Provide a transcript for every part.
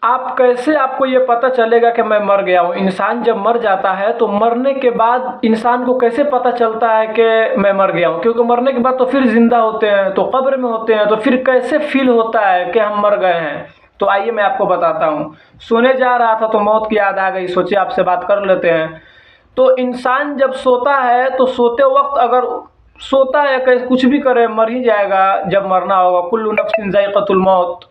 आप कैसे आपको ये पता चलेगा कि मैं मर गया हूँ? इंसान जब मर जाता है तो मरने के बाद इंसान को कैसे पता चलता है कि मैं मर गया हूँ? क्योंकि मरने के बाद तो फिर ज़िंदा होते हैं, तो कब्र में होते हैं, तो फिर कैसे फ़ील होता है कि हम मर गए हैं? तो आइए मैं आपको बताता हूँ। सोने जा रहा था तो मौत की याद आ गई, सोचिए आपसे बात कर लेते हैं। तो इंसान जब सोता है तो सोते वक़्त अगर सोता है कि कुछ भी करे मर ही जाएगा, जब मरना होगा, कुल्लु नफ्सिन ज़ाइक़तुल मौत।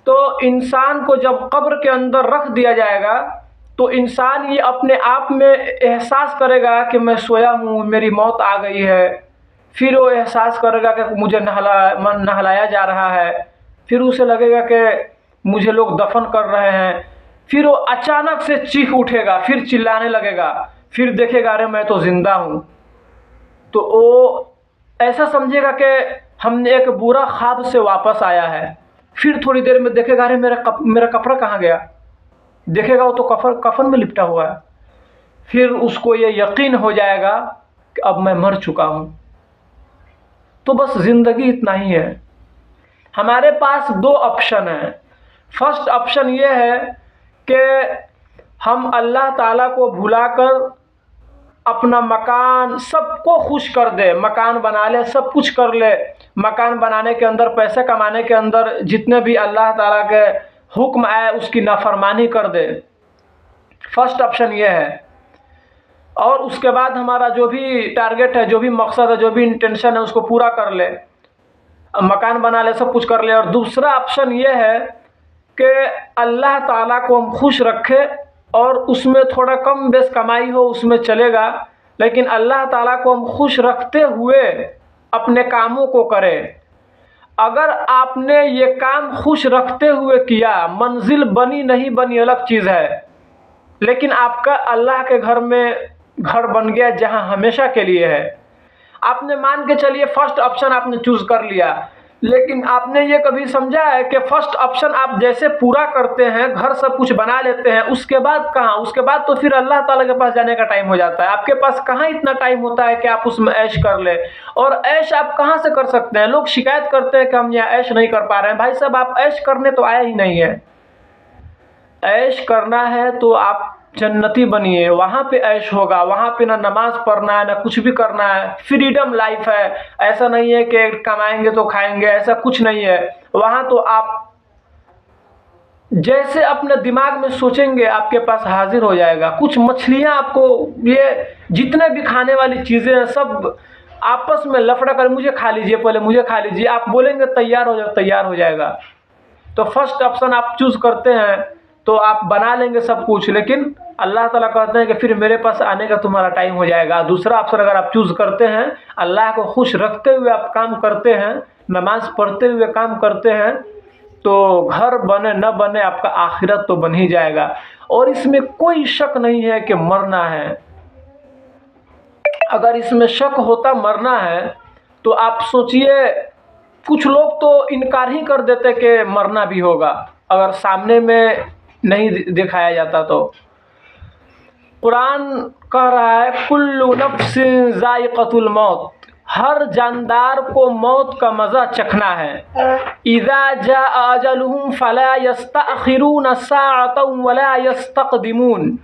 तो इंसान को जब कब्र के अंदर रख दिया जाएगा तो इंसान ये अपने आप में एहसास करेगा कि मैं सोया हूँ, मेरी मौत आ गई है। फिर वो एहसास करेगा कि मुझे नहलाया जा रहा है। फिर उसे लगेगा कि मुझे लोग दफन कर रहे हैं। फिर वो अचानक से चीख उठेगा, फिर चिल्लाने लगेगा, फिर देखेगा अरे मैं तो ज़िंदा हूँ। तो वो ऐसा समझेगा कि हमने एक बुरा ख्वाब से वापस आया है। फिर थोड़ी देर में देखेगा अरे मेरा कपड़ा कहाँ गया? देखेगा वो तो कफन में लिपटा हुआ है। फिर उसको ये यकीन हो जाएगा कि अब मैं मर चुका हूँ। तो बस ज़िंदगी इतना ही है। हमारे पास दो ऑप्शन हैं। फर्स्ट ऑप्शन ये है कि हम अल्लाह ताला को भुलाकर अपना मकान सबको खुश कर दे, मकान बना ले, सब कुछ कर ले। मकान बनाने के अंदर, पैसे कमाने के अंदर जितने भी अल्लाह ताला के हुक्म आए उसकी नाफरमानी कर दे। फर्स्ट ऑप्शन ये है। और उसके बाद हमारा जो भी टारगेट है, जो भी मकसद है, जो भी इंटेंशन है उसको पूरा कर ले, मकान बना ले, सब कुछ कर ले। और दूसरा ऑप्शन ये है कि अल्लाह ताला को हम खुश रखें और उसमें थोड़ा कम बेस कमाई हो उसमें चलेगा, लेकिन अल्लाह ताला को हम खुश रखते हुए अपने कामों को करें। अगर आपने ये काम खुश रखते हुए किया, मंजिल बनी नहीं बनी अलग चीज़ है, लेकिन आपका अल्लाह के घर में घर बन गया जहां हमेशा के लिए है। आपने मान के चलिए फर्स्ट ऑप्शन आपने चूज़ कर लिया, लेकिन आपने ये कभी समझा है कि फर्स्ट ऑप्शन आप जैसे पूरा करते हैं, घर सब कुछ बना लेते हैं, उसके बाद कहाँ? उसके बाद तो फिर अल्लाह ताला के पास जाने का टाइम हो जाता है। आपके पास कहाँ इतना टाइम होता है कि आप उसमें ऐश कर लें? और ऐश आप कहाँ से कर सकते हैं? लोग शिकायत करते हैं कि हम यहाँ ऐश नहीं कर पा रहे हैं। भाई साहब, आप ऐश करने तो आए ही नहीं है। ऐश करना है तो आप जन्नती बनिए, वहाँ पे ऐश होगा। वहाँ पे ना नमाज पढ़ना है, ना कुछ भी करना है, फ्रीडम लाइफ है। ऐसा नहीं है कि कमाएंगे तो खाएंगे, ऐसा कुछ नहीं है। वहाँ तो आप जैसे अपने दिमाग में सोचेंगे आपके पास हाजिर हो जाएगा। कुछ मछलियाँ आपको, ये जितने भी खाने वाली चीज़ें हैं सब आपस में लफड़ा कर, मुझे खा लीजिए, पहले मुझे खा लीजिए, आप बोलेंगे तैयार हो जाए, तैयार हो जाएगा। तो फर्स्ट ऑप्शन आप चूज़ करते हैं तो आप बना लेंगे सब कुछ, लेकिन अल्लाह ताला कहते हैं कि फिर मेरे पास आने का तुम्हारा टाइम हो जाएगा। दूसरा ऑप्शन अगर आप चूज़ करते हैं, अल्लाह को खुश रखते हुए आप काम करते हैं, नमाज पढ़ते हुए काम करते हैं, तो घर बने न बने आपका आखिरत तो बन ही जाएगा। और इसमें कोई शक नहीं है कि मरना है। अगर इसमें शक होता मरना है तो आप सोचिए, कुछ लोग तो इनकार ही कर देते कि मरना भी होगा अगर सामने में नहीं दिखाया जाता। तो कुरान कह रहा है कुल्लु नफ्सिन ज़ाइक़तुल मौत, हर जानदार को मौत का मज़ा चखना है। इज़ा जाअ अजलुहुम फला यस्तअखिरून साअतन वला यस्तक़दिमून,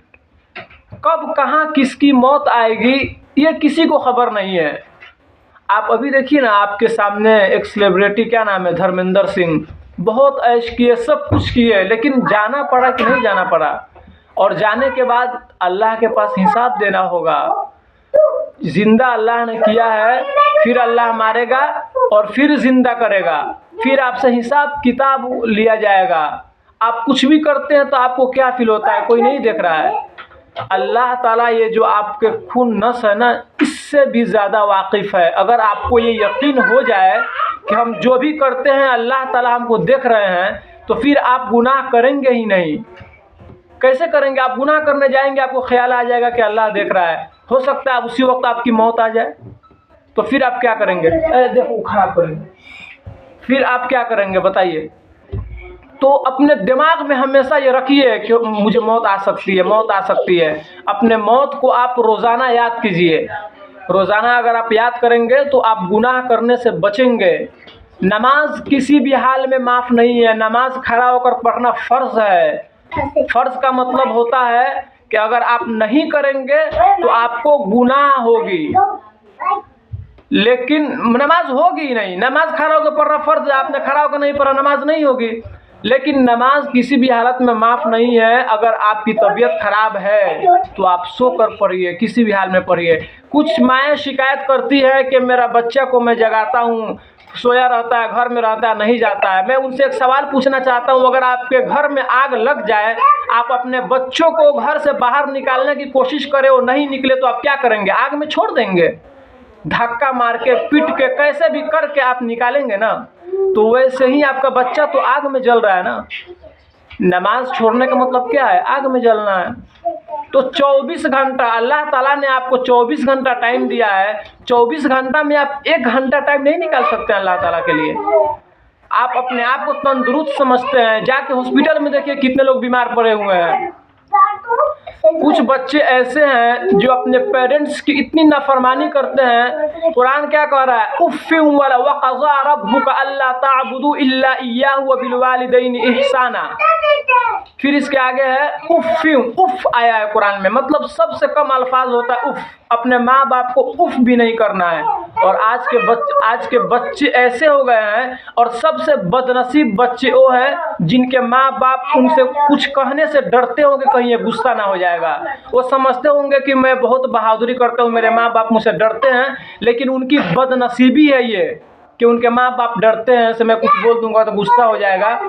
कब कहाँ किसकी मौत आएगी ये किसी को खबर नहीं है। आप अभी देखिए ना, आपके सामने एक सेलिब्रिटी, क्या नाम है, धर्मेंद्र सिंह, बहुत ऐश किए, सब कुछ किए, लेकिन जाना पड़ा कि नहीं जाना पड़ा? और जाने के बाद अल्लाह के पास हिसाब देना होगा। जिंदा अल्लाह ने किया है, फिर अल्लाह मारेगा और फिर जिंदा करेगा, फिर आपसे हिसाब किताब लिया जाएगा। आप कुछ भी करते हैं तो आपको क्या फील होता है? कोई नहीं देख रहा है। अल्लाह ताला ये जो आपके खून नस है ना, इससे भी ज़्यादा वाकिफ़ है। अगर आपको ये यकीन हो जाए कि हम जो भी करते हैं अल्लाह ताला हमको देख रहे हैं, तो फिर आप गुनाह करेंगे ही नहीं। कैसे करेंगे? आप गुनाह करने जाएंगे, आपको ख्याल आ जाएगा कि अल्लाह देख रहा है। हो सकता है उसी वक्त आपकी मौत आ जाए, तो फिर आप क्या करेंगे? देखो खराब करेंगे, फिर आप क्या करेंगे बताइए? तो अपने दिमाग में हमेशा ये रखिए कि मुझे मौत आ सकती है, मौत आ सकती है। अपने मौत को आप रोज़ाना याद कीजिए। रोज़ाना अगर आप याद करेंगे तो आप गुनाह करने से बचेंगे। नमाज किसी भी हाल में माफ़ नहीं है। नमाज खड़ा होकर पढ़ना फ़र्ज़ है। फ़र्ज़ का मतलब होता है कि अगर आप नहीं करेंगे तो आपको गुनाह होगी, लेकिन नमाज होगी नहीं। नमाज खड़ा होकर पढ़ना फ़र्ज़ है, आपने खड़ा होकर नहीं पढ़ा, नमाज नहीं होगी। लेकिन नमाज किसी भी हालत में माफ़ नहीं है। अगर आपकी तबीयत ख़राब है तो आप सो कर पढ़िए, किसी भी हाल में पढ़िए। कुछ माएँ शिकायत करती है कि मेरा बच्चा को मैं जगाता हूँ, सोया रहता है, घर में रहता है, नहीं जाता है। मैं उनसे एक सवाल पूछना चाहता हूँ, अगर आपके घर में आग लग जाए, आप अपने बच्चों को घर से बाहर निकालने की कोशिश करें, वो नहीं निकले तो आप क्या करेंगे? आग में छोड़ देंगे? धक्का मार के, पीट के, कैसे भी करके आप निकालेंगे ना। तो वैसे ही आपका बच्चा तो आग में जल रहा है ना। नमाज छोड़ने का मतलब क्या है? आग में जलना है। तो 24 घंटा अल्लाह ताला ने आपको 24 घंटा टाइम दिया है। 24 घंटा में आप 1 घंटा टाइम नहीं निकाल सकते हैं अल्लाह ताला के लिए। आप अपने आप को तंदुरुस्त समझते हैं, जाके हॉस्पिटल में देखिए कितने लोग बीमार पड़े हुए हैं। कुछ बच्चे ऐसे हैं जो अपने पेरेंट्स की इतनी नाफरमानी करते हैं। कुरान क्या कह रहा है? उफ़्फ़िन वला वक़ज़ा रब्बुका अल्ला ताबुदू इल्ला इय्याहु व बिल वालिदैनि इहसाना। फिर इसके आगे है उफ़्फ़िन, उफ़ आया है कुरान में, मतलब सबसे कम अल्फाज होता है उफ़। अपने माँ बाप को उफ़ भी नहीं करना है। और आज के बच्चे ऐसे हो गए हैं, और सबसे बदनसीब बच्चे वो हैं जिनके माँ बाप उनसे कुछ कहने से डरते होंगे, कहीं ये गुस्सा ना हो जाएगा। वो समझते होंगे कि मैं बहुत बहादुरी करता हूँ, मेरे माँ बाप मुझसे डरते हैं, लेकिन उनकी बदनसीबी है ये कि उनके माँ बाप डरते हैं से मैं कुछ बोल दूंगा तो गुस्सा हो जाएगा,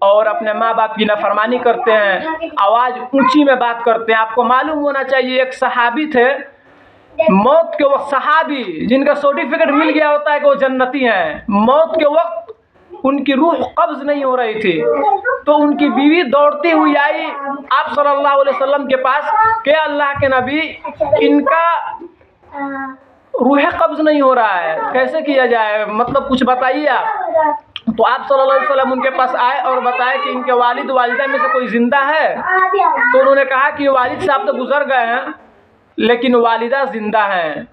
और अपने माँ बाप की नाफरमानी करते हैं, आवाज़ ऊंची में बात करते हैं। आपको मालूम होना चाहिए, एक सहाबी थे, मौत के वक्त, सहाबी जिनका सर्टिफिकेट मिल गया होता है कि वो जन्नती हैं, मौत के वक्त उनकी रूह कब्ज़ नहीं हो रही थी, तो उनकी बीवी दौड़ती हुई आई आप सल्लल्लाहु अलैहि वसल्लम के पास कि अल्लाह के नबी, इनका रूह कब्ज़ नहीं हो रहा है, कैसे किया जाए, मतलब कुछ बताइए आप। तो आप सल्लल्लाहु अलैहि वसल्लम उनके पास आए और बताए कि इनके वालिद वालिदा में से कोई ज़िंदा है। तो उन्होंने कहा कि वालिद साहब तो गुज़र गए हैं, लेकिन वालिदा ज़िंदा हैं।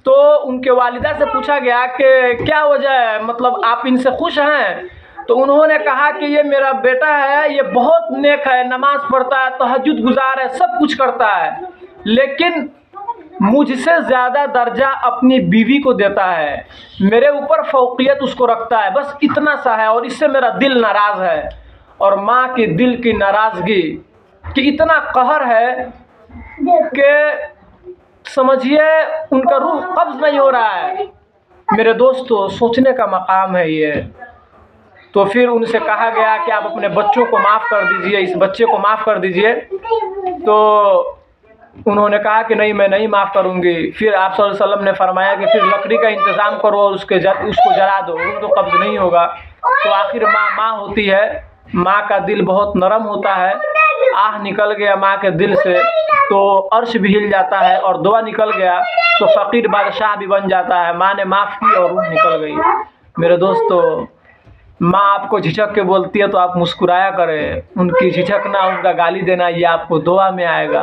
तो उनके वालिदा से पूछा गया कि क्या वजह है, मतलब आप इनसे खुश हैं? तो उन्होंने कहा कि ये मेरा बेटा है, ये बहुत नेक है, नमाज़ पढ़ता है, तहज्जुद गुज़ार है, सब कुछ करता है, लेकिन मुझसे ज़्यादा दर्जा अपनी बीवी को देता है, मेरे ऊपर फ़ौक़ियत उसको रखता है, बस इतना सा है, और इससे मेरा दिल नाराज़ है। और माँ के दिल की नाराज़गी कि इतना कहर है कि समझिए उनका रूह कब्ज़ नहीं हो रहा है। मेरे दोस्तों, सोचने का मकाम है ये। तो फिर उनसे कहा गया कि आप अपने बच्चों को माफ़ कर दीजिए, इस बच्चे को माफ़ कर दीजिए। तो उन्होंने कहा कि नहीं, मैं नहीं माफ़ करूँगी। फिर आप सल्लल्लाहु अलैहि वसल्लम ने फरमाया कि फिर लकड़ी का इंतज़ाम करो और उसको जला दो, तो कब्ज़ नहीं होगा। तो आखिर माँ होती है, माँ का दिल बहुत नरम होता है, आह निकल गया माँ के दिल से तो अर्श भी हिल जाता है, और दुआ निकल गया तो फ़कीर बादशाह भी बन जाता है। माँ ने माफ़ की और रूह निकल गई। मेरे दोस्तों, माँ आपको झिझक के बोलती है तो आप मुस्कुराया करें, उनकी झिझकना, उनका गाली देना, ये आपको दुआ में आएगा,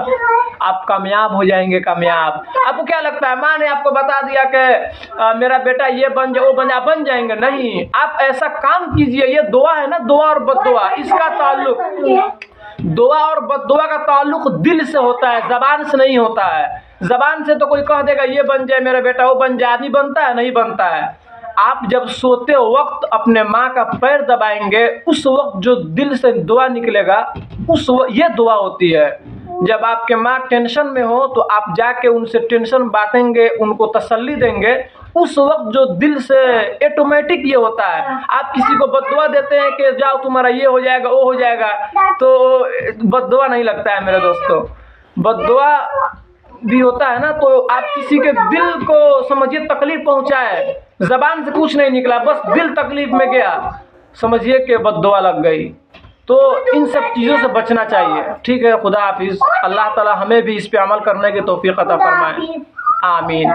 आप कामयाब हो जाएंगे, कामयाब। आपको क्या लगता है, माँ ने आपको बता दिया कि मेरा बेटा ये बन जाए, वो बन जाए, बन जाएंगे? नहीं, आप ऐसा काम कीजिए। ये दुआ है ना, दुआ और बद्दुआ, इसका ताल्लुक, दुआ और बद्दुआ का ताल्लुक दिल से होता है, ज़बान से नहीं होता है। ज़बान से तो कोई कह देगा ये बन जाए मेरा बेटा, वो बन जाए, आदमी बनता है? नहीं बनता है। आप जब सोते वक्त अपने माँ का पैर दबाएंगे, उस वक्त जो दिल से दुआ निकलेगा, उस वक्त ये दुआ होती है। जब आपके माँ टेंशन में हो तो आप जाके उनसे टेंशन बांटेंगे, उनको तसल्ली देंगे, उस वक्त जो दिल से ऑटोमेटिक ये होता है। आप किसी को बद्दुआ देते हैं कि जाओ तुम्हारा ये हो जाएगा, वो हो जाएगा, तो बद्दुआ नहीं लगता है मेरे दोस्तों। बद्दुआ भी होता है ना, तो आप किसी के दिल को समझिए तकलीफ पहुंचाए, ज़बान से कुछ नहीं निकला, बस दिल तकलीफ में गया, समझिए कि बद्दुआ लग गई। तो इन सब चीज़ों से बचना चाहिए। ठीक है, खुदा हाफिज़। अल्लाह ताला हमें भी इस पे अमल करने की तौफीक अता फरमाए। आमीन।